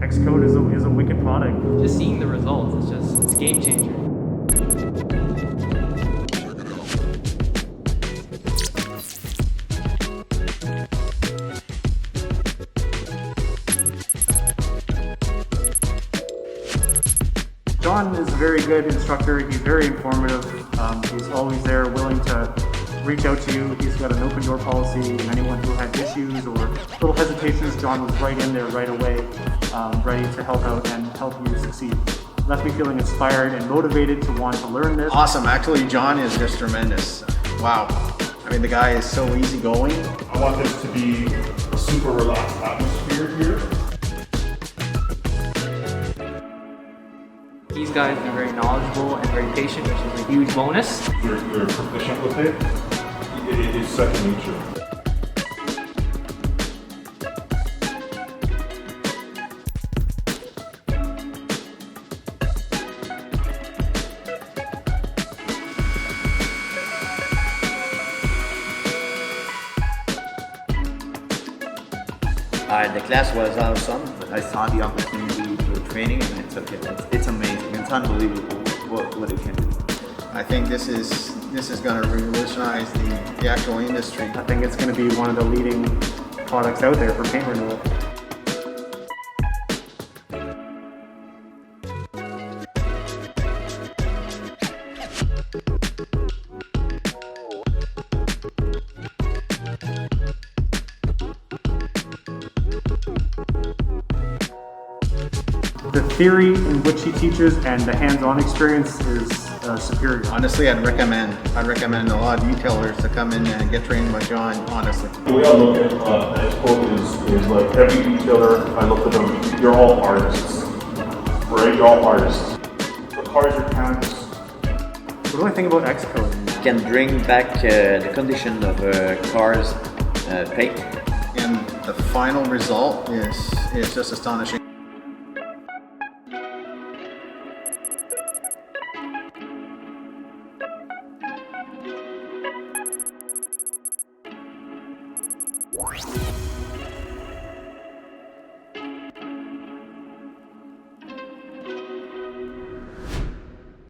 XKote is a wicked product. Just seeing the results, it's game changer. John is a very good instructor. He's very informative. He's always there, willing to reach out to you. He's got an open door policy, and anyone who had issues or little hesitations, John was right in there right away, ready to help out and help you succeed. Left me feeling inspired and motivated to want to learn this. Awesome. Actually, John is just tremendous. Wow. I mean, the guy is so easygoing. I want this to be a super relaxed atmosphere here. These guys are very knowledgeable and very patient, which is a huge bonus. You're proficient with it. It is second nature. The class was awesome. I saw the opportunity for training and I took it. It's amazing. It's unbelievable what it can do. I think this is going to revolutionize the actual industry. I think it's going to be one of the leading products out there for paint renewal. The theory in which he teaches and the hands-on experience is superior. Honestly, I'd recommend a lot of detailers to come in and get trained by John, honestly. The way I look at XKote is like every detailer, I look at them, you're all artists, right? You're all artists. The cars are canvas. What do I think about XKote? It can bring back the condition of cars paint. And the final result is just astonishing. Wow.